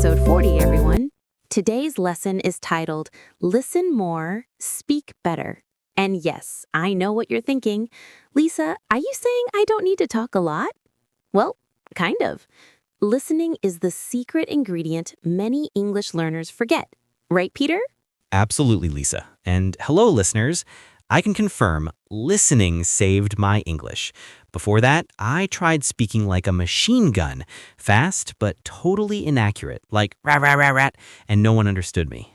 episode 40, everyone. Today's lesson is titled, Listen More, Speak Better. And yes, I know what you're thinking. Lisa, are you saying I don't need to talk a lot? Well, kind of. Listening is the secret ingredient many English learners forget. Right, Peter? Absolutely, Lisa. And hello, listeners. I can confirm listening saved my English. Before that, I tried speaking like a machine gun, fast but totally inaccurate, like rat, rat, rat, rat, and no one understood me.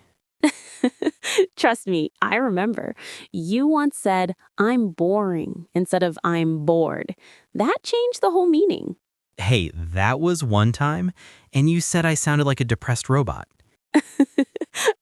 Trust me, I remember. You once said, I'm boring, instead of I'm bored. That changed the whole meaning. Hey, that was one time, and you said I sounded like a depressed robot.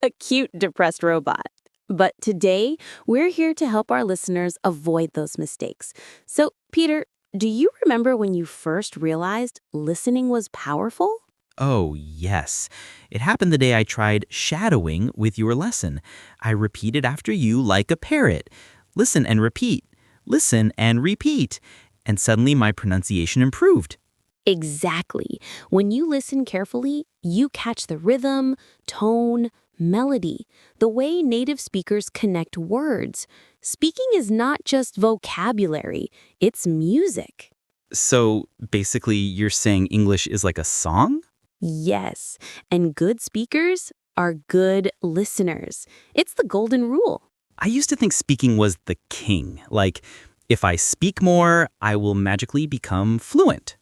A cute, depressed robot. But today, we're here to help our listeners avoid those mistakes. So, Peter, do you remember when you first realized listening was powerful? Oh, yes. It happened the day I tried shadowing with your lesson. I repeated after you like a parrot. Listen and repeat. Listen and repeat. And suddenly my pronunciation improved. Exactly. When you listen carefully, you catch the rhythm, tone, melody, the way native speakers connect words. Speaking is not just vocabulary, it's music. So basically, you're saying English is like a song? Yes, and good speakers are good listeners. It's the golden rule. I used to think speaking was the king. Like, if I speak more, I will magically become fluent.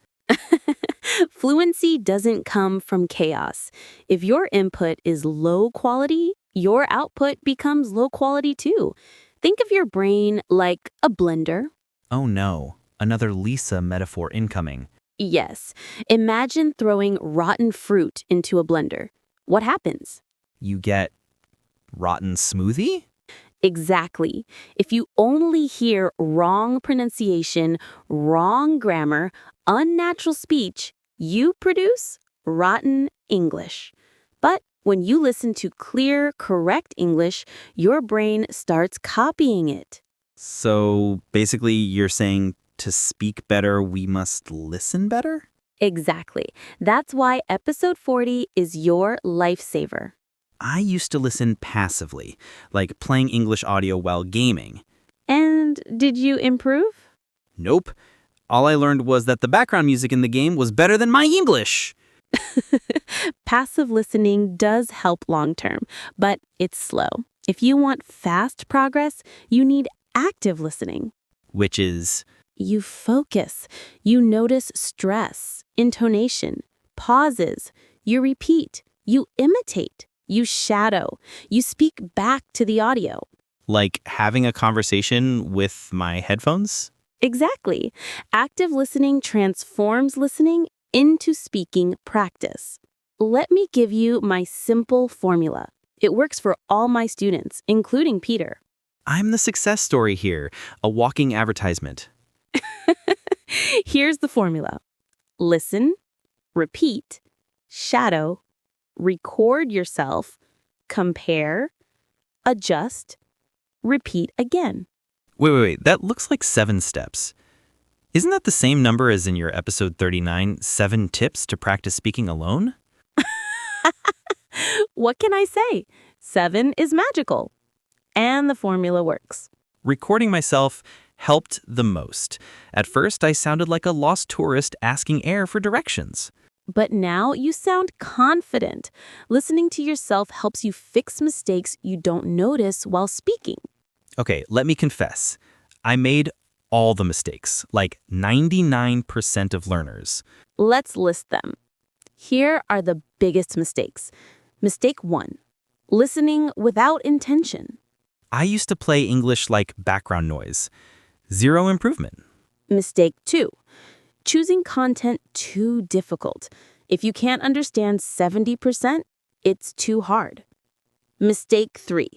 Fluency doesn't come from chaos. If your input is low quality, your output becomes low quality too. Think of your brain like a blender. Oh no, another Lisa metaphor incoming. Yes, imagine throwing rotten fruit into a blender. What happens? You get rotten smoothie? Exactly. If you only hear wrong pronunciation, wrong grammar, unnatural speech, you produce rotten English. But when you listen to clear, correct English, your brain starts copying it. So basically, you're saying to speak better, we must listen better? Exactly. That's why episode 40 is your lifesaver. I used to listen passively, like playing English audio while gaming. And did you improve? Nope. All I learned was that the background music in the game was better than my English. Passive listening does help long term, but it's slow. If you want fast progress, you need active listening. Which is, You focus. You notice stress, intonation, pauses. You repeat. You imitate. You shadow. You speak back to the audio. like having a conversation with my headphones? Exactly. Active listening transforms listening into speaking practice. Let me give you my simple formula. It works for all my students, including Peter. I'm the success story here, a walking advertisement. Here's the formula. Listen, repeat, shadow, record yourself, compare, adjust, repeat again. Wait, that looks like 7 steps. Isn't that the same number as in your episode 39, 7 tips to practice speaking alone? What can I say? 7 is magical. And the formula works. Recording myself helped the most. At first, I sounded like a lost tourist asking air for directions. But now you sound confident. Listening to yourself helps you fix mistakes you don't notice while speaking. Okay, let me confess. I made all the mistakes, like 99% of learners. Let's list them. Here are the biggest mistakes. Mistake 1, listening without intention. I used to play English like background noise. 0 improvement. Mistake 2, choosing content too difficult. If you can't understand 70%, it's too hard. Mistake 3,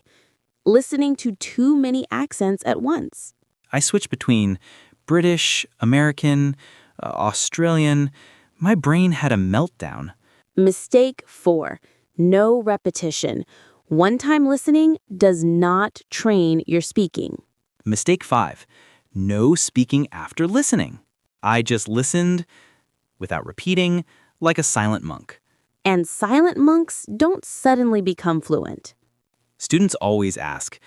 listening to too many accents at once. I switched between British, American, Australian. My brain had a meltdown. Mistake 4, no repetition. One-time listening does not train your speaking. Mistake 5, no speaking after listening. I just listened without repeating, like a silent monk. And silent monks don't suddenly become fluent. Students always ask,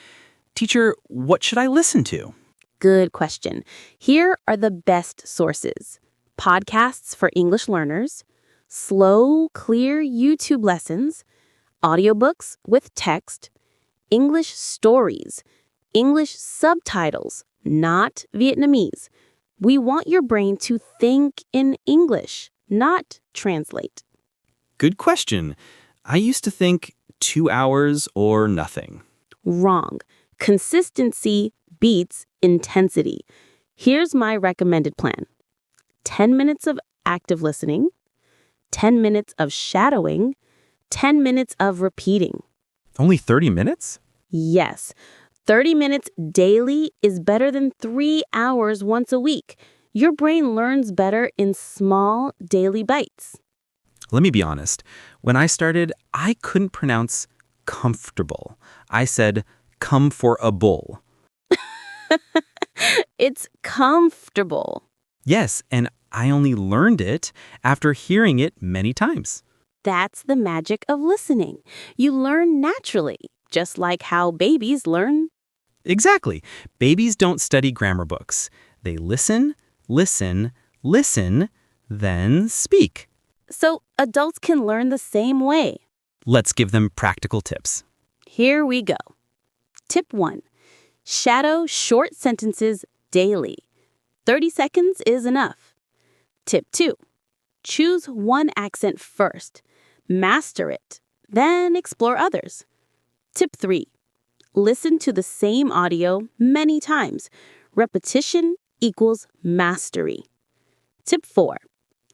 "Teacher, what should I listen to?" Good question. Here are the best sources: podcasts for English learners, slow, clear YouTube lessons, audiobooks with text, English stories, English subtitles, not Vietnamese. We want your brain to think in English, not translate. Good question. I used to think 2 hours or nothing. Wrong. Consistency beats intensity. Here's my recommended plan: 10 minutes of active listening, 10 minutes of shadowing, 10 minutes of repeating. Only 30 minutes? Yes, 30 minutes daily is better than 3 hours once a week. Your brain learns better in small daily bites. Let me be honest. When I started, I couldn't pronounce comfortable. I said, "come for a bull." It's comfortable. Yes, and I only learned it after hearing it many times. That's the magic of listening. You learn naturally, just like how babies learn. Exactly. Babies don't study grammar books. They listen, listen, listen, then speak. So adults can learn the same way. Let's give them practical tips. Here we go. Tip 1. Shadow short sentences daily. 30 seconds is enough. Tip 2. Choose one accent first. Master it. Then explore others. Tip 3. Listen to the same audio many times. Repetition equals mastery. Tip 4.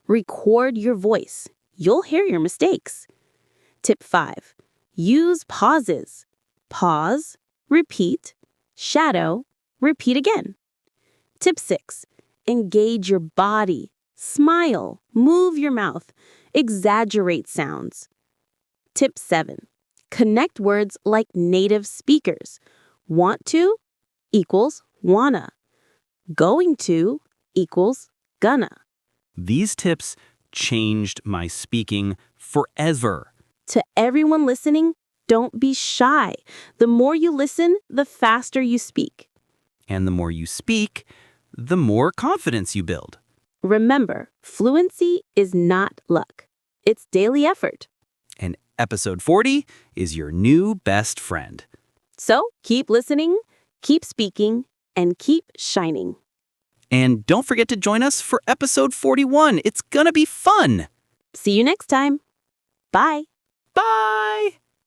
Record your voice. You'll hear your mistakes. Tip 5. Use pauses. Pause, repeat, shadow, repeat again. Tip 6. Engage your body. Smile, move your mouth, exaggerate sounds. Tip 7. Connect words like native speakers. Want to equals wanna. Going to equals gonna. These tips changed my speaking forever. To everyone listening, don't be shy. The more you listen, the faster you speak. And the more you speak, the more confidence you build. Remember, fluency is not luck. It's daily effort. And episode 40 is your new best friend. So keep listening, keep speaking, and keep shining. And don't forget to join us for episode 41. It's gonna be fun. See you next time. Bye. Bye!